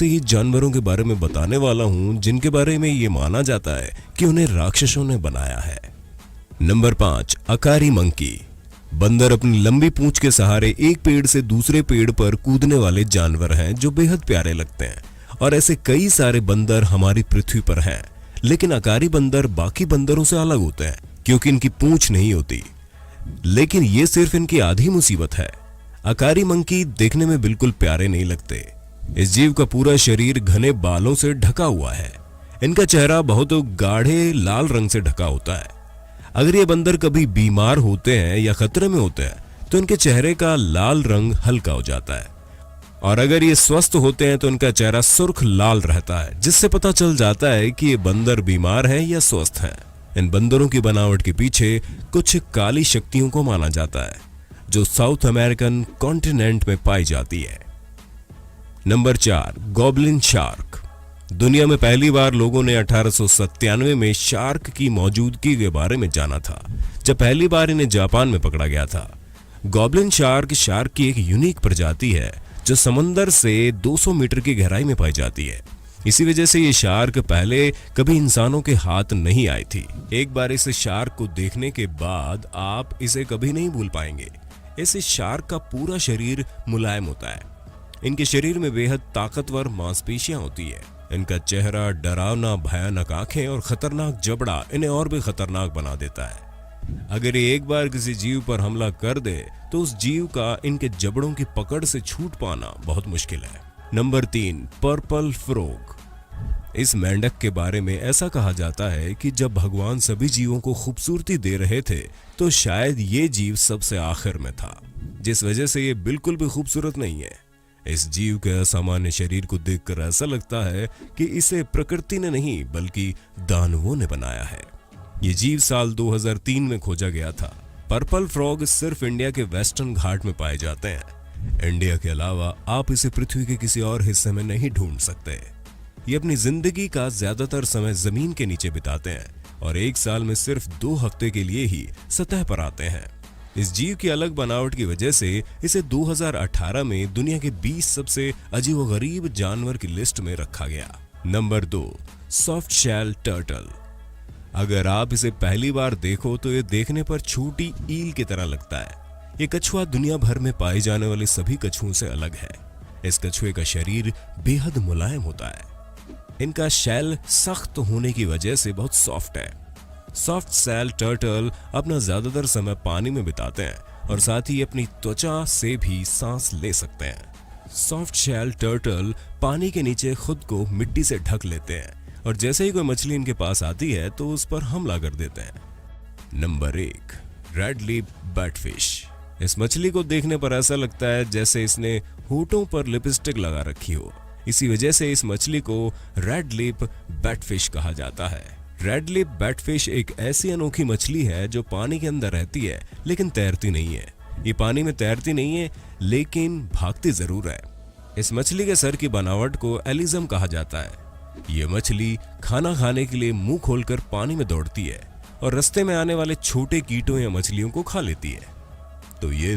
तेज जानवरों के बारे में बताने वाला हूं जिनके बारे में ये माना जाता है कि उन्हें राक्षसों ने बनाया है। Number 5, अकारी monkey. बंदर अपनी लंबी पूंछ के सहारे एक पेड़ से दूसरे पेड़ पर कूदने वाले जानवर हैं जो बेहद प्यारे लगते हैं और ऐसे कई सारे बंदर हमारी पृथ्वी पर हैं। लेकिन अकारी बंदर बाकी बंदरों से अलग होते हैं क्योंकि इनकी पूंछ नहीं होती। लेकिन ये सिर्फ इनकी आधी मुसीबत है। अकारी मंकी देखने में बिल्कुल प्यारे नहीं लगते। इस जीव का पूरा शरीर घने बालों से ढका हुआ है। इनका चेहरा बहुत गाढ़े लाल रंग से ढका होता है। अगर ये बंदर कभी बीमार होते हैं या खतरे में होते हैं तो इनके चेहरे का लाल रंग हल्का हो जाता है, और अगर ये स्वस्थ होते हैं तो इनका चेहरा सुर्ख लाल रहता है, जिससे पता चल जाता है कि ये बंदर बीमार है या स्वस्थ है। इन बंदरों की बनावट के पीछे कुछ काली शक्तियों को माना जाता है जो साउथ अमेरिकन कॉन्टिनेंट में पाई जाती है। Number 4, goblin shark. दुनिया में पहली बार लोगों ने 1897 में शार्क की मौजूदगी के बारे में जाना था, जब पहली बार इन्हें जापान में पकड़ा गया था। गॉब्लिन शार्क की एक यूनिक प्रजाति है जो समंदर से 200 मीटर की गहराई में पाई जाती है। इसी वजह से ये शार्क पहले कभी इंसानों के हाथ नहीं आई थी। एक बार इस शार्क को देखने के बाद आप इसे कभी नहीं भूल पाएंगे। इस शार्क का पूरा शरीर मुलायम होता है। इनके शरीर में बेहद ताकतवर मांसपेशियां होती है। इनका चेहरा, डरावना भयानक आंखें और खतरनाक जबड़ा इन्हें और भी खतरनाक बना देता है। अगर ये एक बार किसी जीव पर हमला कर दे तो उस जीव का इनके जबड़ों की पकड़ से छूट पाना बहुत मुश्किल है। Number 3, purple frog. इस मेंढक के बारे में ऐसा कहा जाता है कि जब भगवान सभी जीवों को खूबसूरती दे रहे थे तो शायद ये जीव सबसे आखिर में था, जिस वजह से ये बिल्कुल भी खूबसूरत नहीं है। इस जीव के असामान्य शरीर को देखकर ऐसा लगता है कि इसे प्रकृति ने नहीं बल्कि दानवों ने बनाया है। ये जीव साल 2003 में खोजा गया था। पर्पल फ्रॉग सिर्फ इंडिया के वेस्टर्न घाट में पाए जाते हैं। इंडिया के अलावा आप इसे पृथ्वी के किसी और हिस्से में नहीं ढूंढ सकते। ये अपनी जिंदगी का ज्यादातर समय जमीन के नीचे बिताते हैं और एक साल में सिर्फ 2 हफ्ते के लिए ही सतह पर आते हैं। इस जीव की अलग बनावट की वजह से इसे 2018 में दुनिया के 20 सबसे अजीबोगरीब जानवर की लिस्ट में रखा गया। Number 2, soft shell turtle. अगर आप इसे पहली बार देखो तो ये देखने पर छोटी ईल की तरह लगता है। ये कछुआ दुनिया भर में पाए जाने वाले सभी कछुओं से अलग है। इस कछुए का शरीर बेहद मुलायम होता है। इनका शेल सख्त होने की वजह से बहुत सॉफ्ट है। सॉफ्ट शेल टर्टल अपना ज्यादातर समय पानी में बिताते हैं और साथ ही अपनी त्वचा से भी सांस ले सकते हैं। सॉफ्ट शेल टर्टल पानी के नीचे खुद को मिट्टी से ढक लेते हैं और जैसे ही कोई मछली इनके पास आती है तो उस पर हमला कर देते हैं। Number 1, red lip batfish. इस मछली को देखने पर ऐसा लगता है जैसे इसने होठों पर लिपस्टिक लगा रखी हो। इसी वजह से इस मछली को रेड लिप बैटफिश कहा जाता है। रेड लिप बैटफिश एक ऐसी अनोखी मछली है जो पानी के अंदर रहती है लेकिन तैरती नहीं है। ये पानी में तैरती नहीं है लेकिन भागती जरूर है। इस मछली के सर की बनावट को एलिज्म कहा जाता है। ये मछली खाना खाने के लिए मुंह खोलकर पानी में दौड़ती है और रास्ते में आने वाले छोटे कीटों या मछलियों को खा लेती है। तो ये